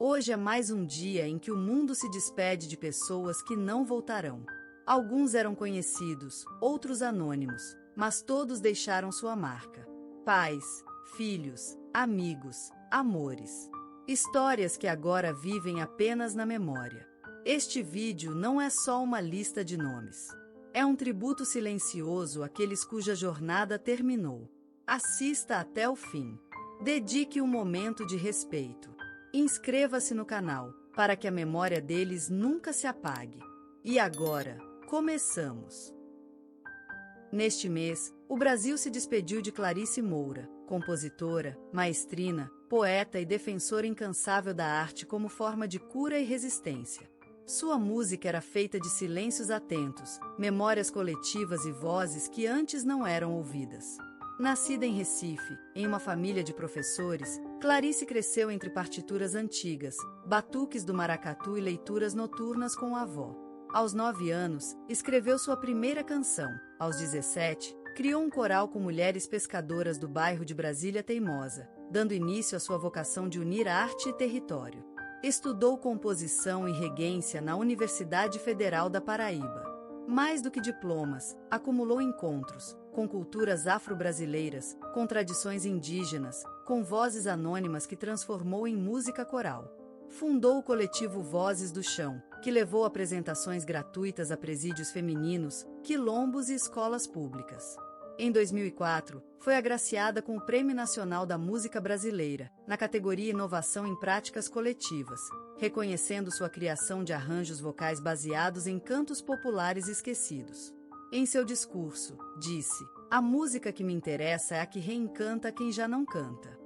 Hoje é mais um dia em que o mundo se despede de pessoas que não voltarão. Alguns eram conhecidos, outros anônimos, mas todos deixaram sua marca. Pais, filhos, amigos, amores. Histórias que agora vivem apenas na memória. Este vídeo não é só uma lista de nomes. É um tributo silencioso àqueles cuja jornada terminou. Assista até o fim. Dedique um momento de respeito. Inscreva-se no canal, para que a memória deles nunca se apague. E agora, começamos! Neste mês, o Brasil se despediu de Clarice Moura, compositora, maestrina, poeta e defensora incansável da arte como forma de cura e resistência. Sua música era feita de silêncios atentos, memórias coletivas e vozes que antes não eram ouvidas. Nascida em Recife, em uma família de professores, Clarice cresceu entre partituras antigas, batuques do maracatu e leituras noturnas com a avó. Aos 9 anos, escreveu sua primeira canção. Aos 17, criou um coral com mulheres pescadoras do bairro de Brasília Teimosa, dando início à sua vocação de unir arte e território. Estudou composição e regência na Universidade Federal da Paraíba. Mais do que diplomas, acumulou encontros com culturas afro-brasileiras, com tradições indígenas, com vozes anônimas que transformou em música coral. Fundou o coletivo Vozes do Chão, que levou apresentações gratuitas a presídios femininos, quilombos e escolas públicas. Em 2004, foi agraciada com o Prêmio Nacional da Música Brasileira, na categoria Inovação em Práticas Coletivas, reconhecendo sua criação de arranjos vocais baseados em cantos populares esquecidos. Em seu discurso, disse: "A música que me interessa é a que reencanta quem já não canta."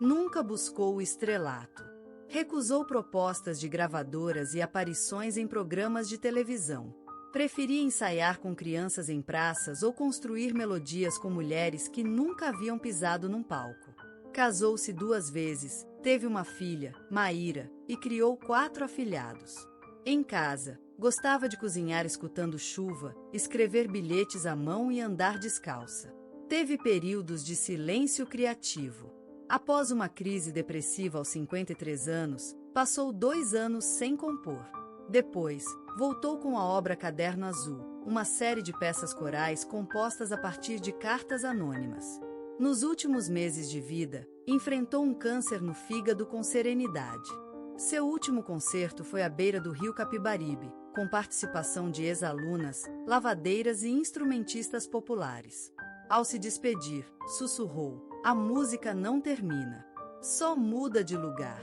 Nunca buscou o estrelato. Recusou propostas de gravadoras e aparições em programas de televisão. Preferia ensaiar com crianças em praças ou construir melodias com mulheres que nunca haviam pisado num palco. Casou-se 2 vezes, teve uma filha, Maíra, e criou 4 afilhados. Em casa, gostava de cozinhar escutando chuva, escrever bilhetes à mão e andar descalça. Teve períodos de silêncio criativo. Após uma crise depressiva aos 53 anos, passou 2 anos sem compor. Depois, voltou com a obra Caderno Azul, uma série de peças corais compostas a partir de cartas anônimas. Nos últimos meses de vida, enfrentou um câncer no fígado com serenidade. Seu último concerto foi à beira do rio Capibaribe, com participação de ex-alunas, lavadeiras e instrumentistas populares. Ao se despedir, sussurrou: "A música não termina, só muda de lugar."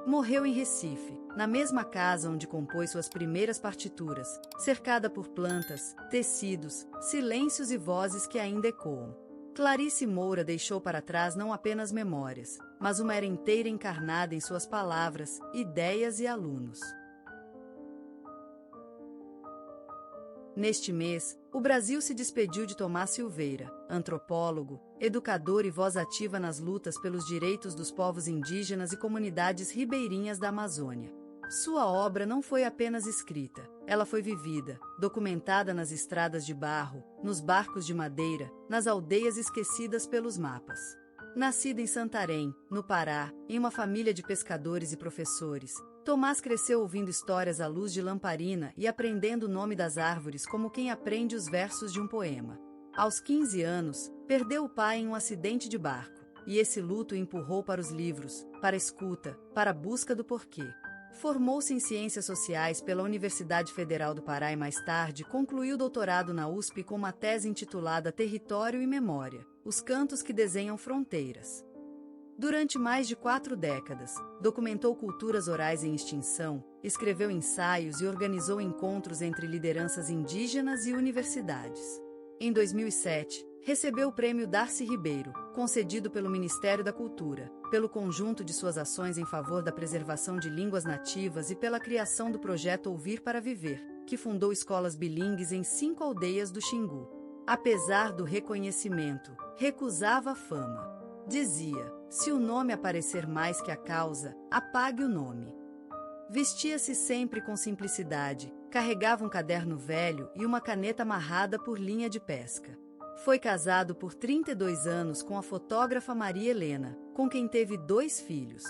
Morreu em Recife, na mesma casa onde compôs suas primeiras partituras, cercada por plantas, tecidos, silêncios e vozes que ainda ecoam. Clarice Moura deixou para trás não apenas memórias, mas uma era inteira encarnada em suas palavras, ideias e alunos. Neste mês, o Brasil se despediu de Tomás Silveira, antropólogo, educador e voz ativa nas lutas pelos direitos dos povos indígenas e comunidades ribeirinhas da Amazônia. Sua obra não foi apenas escrita, ela foi vivida, documentada nas estradas de barro, nos barcos de madeira, nas aldeias esquecidas pelos mapas. Nascido em Santarém, no Pará, em uma família de pescadores e professores, Tomás cresceu ouvindo histórias à luz de lamparina e aprendendo o nome das árvores como quem aprende os versos de um poema. Aos 15 anos, perdeu o pai em um acidente de barco, e esse luto o empurrou para os livros, para a escuta, para a busca do porquê. Formou-se em Ciências Sociais pela Universidade Federal do Pará e mais tarde concluiu o doutorado na USP com uma tese intitulada Território e Memória, os cantos que desenham fronteiras. Durante mais de 4 décadas, documentou culturas orais em extinção, escreveu ensaios e organizou encontros entre lideranças indígenas e universidades. Em 2007, recebeu o Prêmio Darcy Ribeiro, concedido pelo Ministério da Cultura, pelo conjunto de suas ações em favor da preservação de línguas nativas e pela criação do projeto Ouvir para Viver, que fundou escolas bilíngues em 5 aldeias do Xingu. Apesar do reconhecimento, recusava a fama. Dizia: "Se o nome aparecer mais que a causa, apague o nome." Vestia-se sempre com simplicidade, carregava um caderno velho e uma caneta amarrada por linha de pesca. Foi casado por 32 anos com a fotógrafa Maria Helena, com quem teve 2 filhos.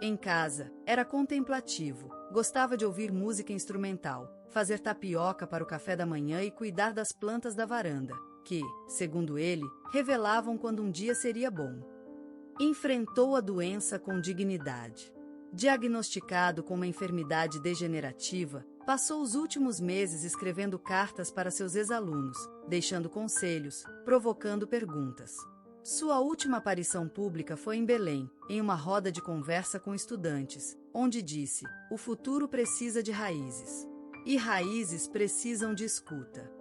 Em casa, era contemplativo, gostava de ouvir música instrumental, fazer tapioca para o café da manhã e cuidar das plantas da varanda, que, segundo ele, revelavam quando um dia seria bom. Enfrentou a doença com dignidade. Diagnosticado com uma enfermidade degenerativa, passou os últimos meses escrevendo cartas para seus ex-alunos, deixando conselhos, provocando perguntas. Sua última aparição pública foi em Belém, em uma roda de conversa com estudantes, onde disse: "O futuro precisa de raízes. E raízes precisam de escuta."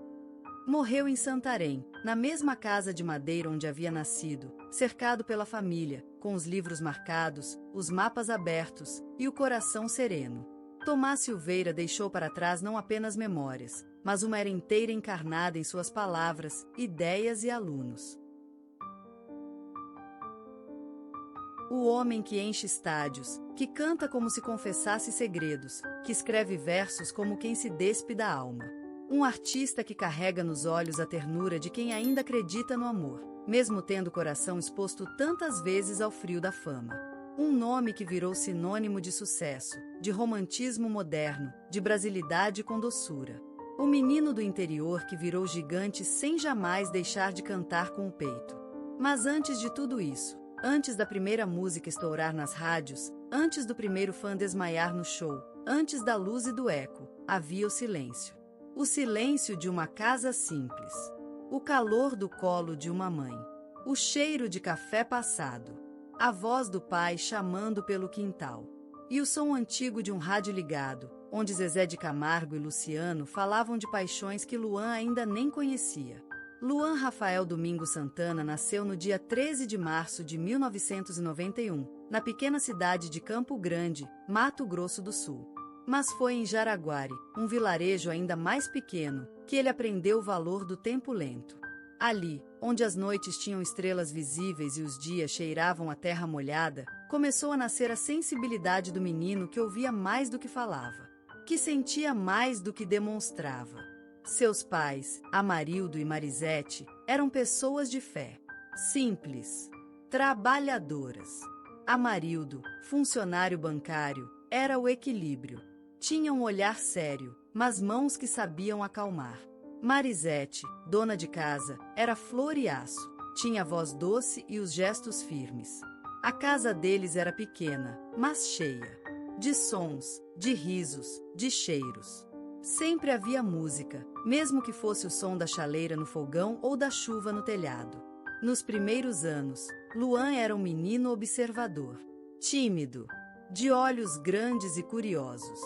Morreu em Santarém, na mesma casa de madeira onde havia nascido, cercado pela família, com os livros marcados, os mapas abertos e o coração sereno. Tomás Silveira deixou para trás não apenas memórias, mas uma era inteira encarnada em suas palavras, ideias e alunos. O homem que enche estádios, que canta como se confessasse segredos, que escreve versos como quem se despe da alma. Um artista que carrega nos olhos a ternura de quem ainda acredita no amor, mesmo tendo o coração exposto tantas vezes ao frio da fama. Um nome que virou sinônimo de sucesso, de romantismo moderno, de brasilidade com doçura. O menino do interior que virou gigante sem jamais deixar de cantar com o peito. Mas antes de tudo isso, antes da primeira música estourar nas rádios, antes do primeiro fã desmaiar no show, antes da luz e do eco, havia o silêncio. O silêncio de uma casa simples. O calor do colo de uma mãe. O cheiro de café passado. A voz do pai chamando pelo quintal. E o som antigo de um rádio ligado, onde Zezé de Camargo e Luciano falavam de paixões que Luan ainda nem conhecia. Luan Rafael Domingos Santana nasceu no dia 13 de março de 1991, na pequena cidade de Campo Grande, Mato Grosso do Sul. Mas foi em Jaraguari, um vilarejo ainda mais pequeno, que ele aprendeu o valor do tempo lento. Ali, onde as noites tinham estrelas visíveis e os dias cheiravam a terra molhada, começou a nascer a sensibilidade do menino que ouvia mais do que falava, que sentia mais do que demonstrava. Seus pais, Amarildo e Marisete, eram pessoas de fé, simples, trabalhadoras. Amarildo, funcionário bancário, era o equilíbrio. Tinha um olhar sério, mas mãos que sabiam acalmar. Marisete, dona de casa, era flor e aço, tinha a voz doce e os gestos firmes. A casa deles era pequena, mas cheia. De sons, de risos, de cheiros. Sempre havia música, mesmo que fosse o som da chaleira no fogão ou da chuva no telhado. Nos primeiros anos, Luan era um menino observador, tímido, de olhos grandes e curiosos.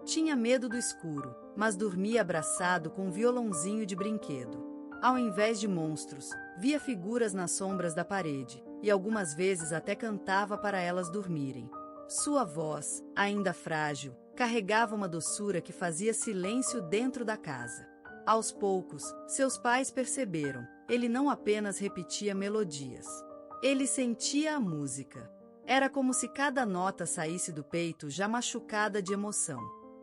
Tinha medo do escuro, mas dormia abraçado com um violãozinho de brinquedo. Ao invés de monstros, via figuras nas sombras da parede, e algumas vezes até cantava para elas dormirem. Sua voz, ainda frágil, carregava uma doçura que fazia silêncio dentro da casa. Aos poucos, seus pais perceberam, ele não apenas repetia melodias. Ele sentia a música. Era como se cada nota saísse do peito já machucada de emoção.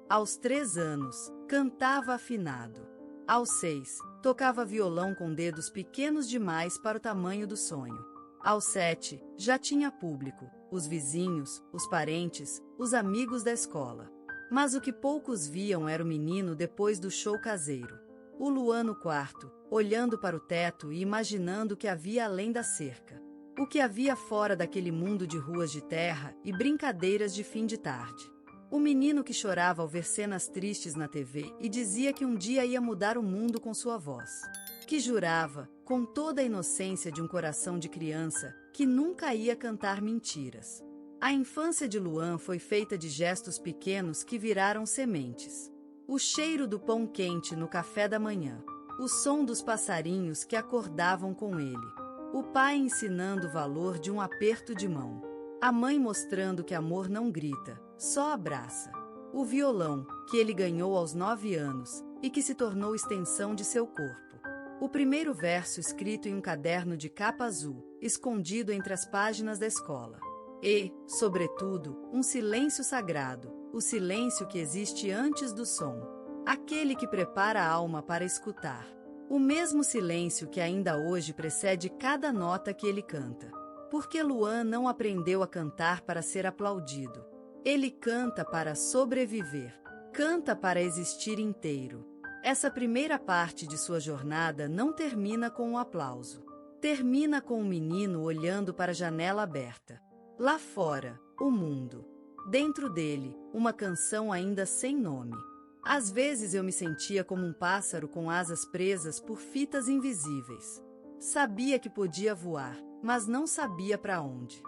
Aos 3 anos, cantava afinado. Aos 6, tocava violão com dedos pequenos demais para o tamanho do sonho. Aos 7, já tinha público, os vizinhos, os parentes, os amigos da escola. Mas o que poucos viam era o menino depois do show caseiro. O Luan no quarto, olhando para o teto e imaginando o que havia além da cerca. O que havia fora daquele mundo de ruas de terra e brincadeiras de fim de tarde. O menino que chorava ao ver cenas tristes na TV e dizia que um dia ia mudar o mundo com sua voz. Que jurava, com toda a inocência de um coração de criança, que nunca ia cantar mentiras. A infância de Luan foi feita de gestos pequenos que viraram sementes. O cheiro do pão quente no café da manhã. O som dos passarinhos que acordavam com ele. O pai ensinando o valor de um aperto de mão. A mãe mostrando que amor não grita, só abraça. O violão, que ele ganhou aos 9 anos, e que se tornou extensão de seu corpo. O primeiro verso escrito em um caderno de capa azul, escondido entre as páginas da escola. E, sobretudo, um silêncio sagrado, o silêncio que existe antes do som. Aquele que prepara a alma para escutar. O mesmo silêncio que ainda hoje precede cada nota que ele canta. Porque Luan não aprendeu a cantar para ser aplaudido. Ele canta para sobreviver. Canta para existir inteiro. Essa primeira parte de sua jornada não termina com um aplauso. Termina com um menino olhando para a janela aberta. Lá fora, o mundo. Dentro dele, uma canção ainda sem nome. Às vezes eu me sentia como um pássaro com asas presas por fitas invisíveis. Sabia que podia voar, mas não sabia para onde.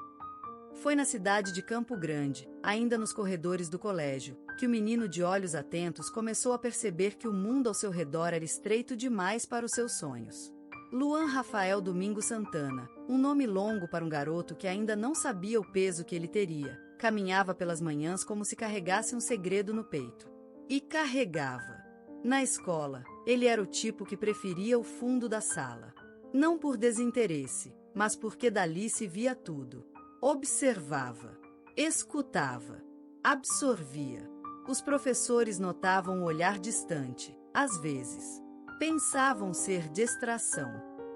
Foi na cidade de Campo Grande, ainda nos corredores do colégio, que o menino de olhos atentos começou a perceber que o mundo ao seu redor era estreito demais para os seus sonhos. Luan Rafael Domingo Santana, um nome longo para um garoto que ainda não sabia o peso que ele teria, caminhava pelas manhãs como se carregasse um segredo no peito. E carregava. Na escola, ele era o tipo que preferia o fundo da sala. Não por desinteresse, mas porque dali se via tudo. Observava, escutava, absorvia. Os professores notavam o olhar distante, às vezes. Pensavam ser distração,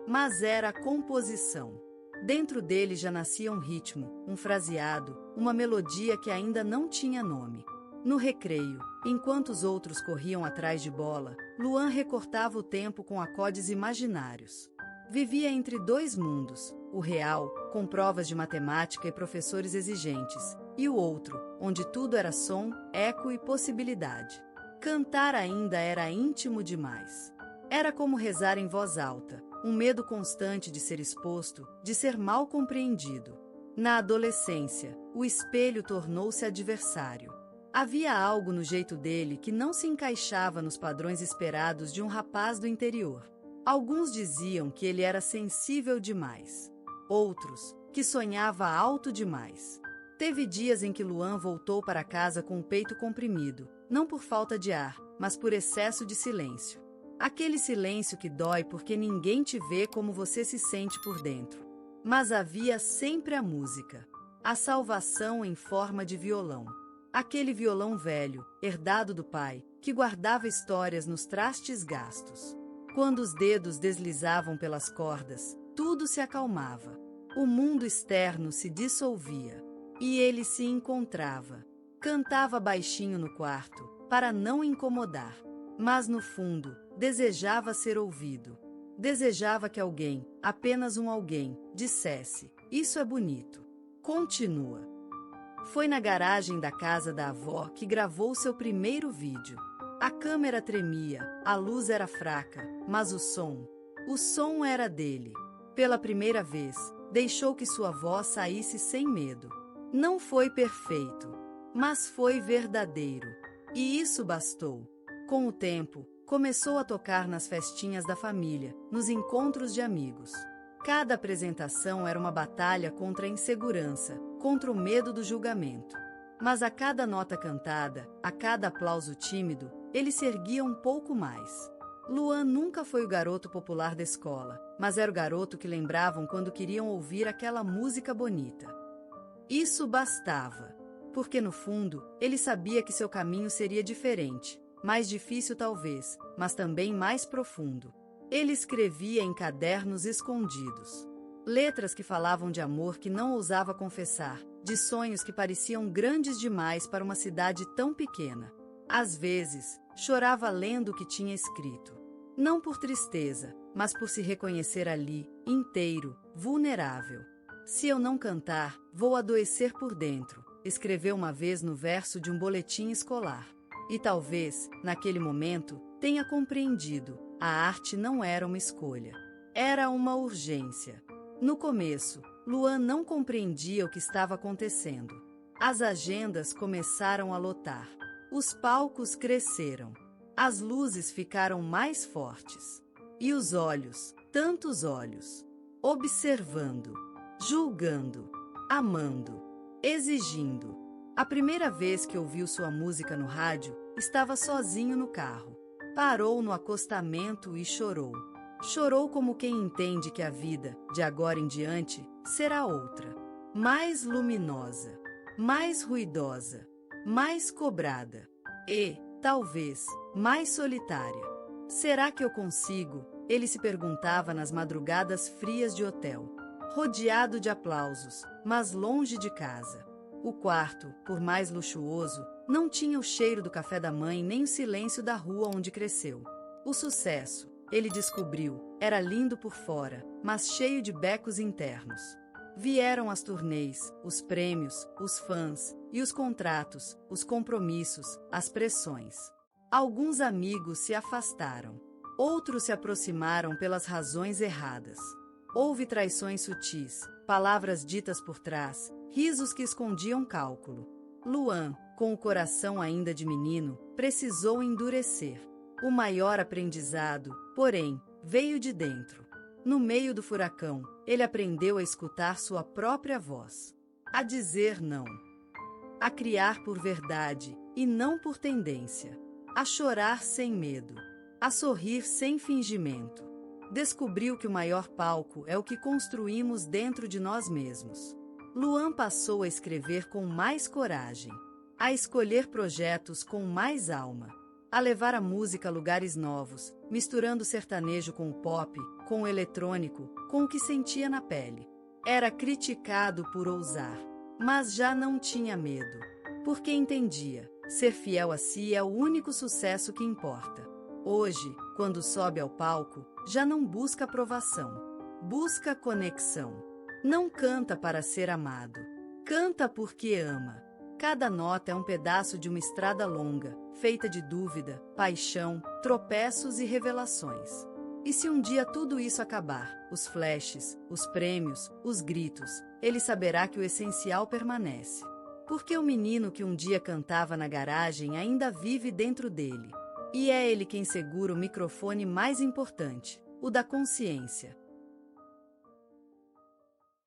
mas era a composição. Dentro dele já nascia um ritmo, um fraseado, uma melodia que ainda não tinha nome. No recreio, enquanto os outros corriam atrás de bola, Luan recortava o tempo com acordes imaginários. Vivia entre dois mundos, o real, com provas de matemática e professores exigentes, e o outro, onde tudo era som, eco e possibilidade. Cantar ainda era íntimo demais. Era como rezar em voz alta, um medo constante de ser exposto, de ser mal compreendido. Na adolescência, o espelho tornou-se adversário. Havia algo no jeito dele que não se encaixava nos padrões esperados de um rapaz do interior. Alguns diziam que ele era sensível demais. Outros, que sonhava alto demais. Teve dias em que Luan voltou para casa com o peito comprimido, não por falta de ar, mas por excesso de silêncio. Aquele silêncio que dói porque ninguém te vê como você se sente por dentro. Mas havia sempre a música. A salvação em forma de violão. Aquele violão velho, herdado do pai, que guardava histórias nos trastes gastos. Quando os dedos deslizavam pelas cordas, tudo se acalmava. O mundo externo se dissolvia. E ele se encontrava. Cantava baixinho no quarto, para não incomodar. Mas no fundo, desejava ser ouvido. Desejava que alguém, apenas um alguém, dissesse: "Isso é bonito. Continua." Foi na garagem da casa da avó que gravou seu primeiro vídeo. A câmera tremia, a luz era fraca, mas o som era dele. Pela primeira vez, deixou que sua voz saísse sem medo. Não foi perfeito, mas foi verdadeiro. E isso bastou. Com o tempo, começou a tocar nas festinhas da família, nos encontros de amigos. Cada apresentação era uma batalha contra a insegurança, contra o medo do julgamento. Mas a cada nota cantada, a cada aplauso tímido, ele se erguia um pouco mais. Luan nunca foi o garoto popular da escola, mas era o garoto que lembravam quando queriam ouvir aquela música bonita. Isso bastava, porque no fundo, ele sabia que seu caminho seria diferente, mais difícil talvez, mas também mais profundo. Ele escrevia em cadernos escondidos. Letras que falavam de amor que não ousava confessar, de sonhos que pareciam grandes demais para uma cidade tão pequena. Às vezes, chorava lendo o que tinha escrito. Não por tristeza, mas por se reconhecer ali, inteiro, vulnerável. "Se eu não cantar, vou adoecer por dentro", escreveu uma vez no verso de um boletim escolar. E talvez, naquele momento, tenha compreendido: a arte não era uma escolha. Era uma urgência. No começo, Luan não compreendia o que estava acontecendo. As agendas começaram a lotar. Os palcos cresceram. As luzes ficaram mais fortes. E os olhos, tantos olhos, observando, julgando, amando, exigindo. A primeira vez que ouviu sua música no rádio, estava sozinho no carro. Parou no acostamento e chorou. Chorou como quem entende que a vida, de agora em diante, será outra. Mais luminosa, mais ruidosa, mais cobrada e, talvez, mais solitária. "Será que eu consigo?" ele se perguntava nas madrugadas frias de hotel. rodeado de aplausos, mas longe de casa. O quarto, por mais luxuoso, não tinha o cheiro do café da mãe nem o silêncio da rua onde cresceu. O sucesso, ele descobriu, era lindo por fora, mas cheio de becos internos. Vieram as turnês, os prêmios, os fãs, e os contratos, os compromissos, as pressões. Alguns amigos se afastaram. Outros se aproximaram pelas razões erradas. Houve traições sutis, palavras ditas por trás, risos que escondiam cálculo. Luan, com o coração ainda de menino, precisou endurecer. O maior aprendizado, porém, veio de dentro. No meio do furacão, ele aprendeu a escutar sua própria voz. A dizer não. A criar por verdade, e não por tendência. A chorar sem medo. A sorrir sem fingimento. Descobriu que o maior palco é o que construímos dentro de nós mesmos. Luan passou a escrever com mais coragem, a escolher projetos com mais alma, a levar a música a lugares novos, misturando o sertanejo com o pop, com o eletrônico, com o que sentia na pele. Era criticado por ousar, mas já não tinha medo, porque entendia, ser fiel a si é o único sucesso que importa. Hoje, quando sobe ao palco, já não busca aprovação, busca conexão. Não canta para ser amado, canta porque ama. Cada nota é um pedaço de uma estrada longa, feita de dúvida, paixão, tropeços e revelações. E se um dia tudo isso acabar, os flashes, os prêmios, os gritos, ele saberá que o essencial permanece. Porque o menino que um dia cantava na garagem ainda vive dentro dele. E é ele quem segura o microfone mais importante, o da consciência.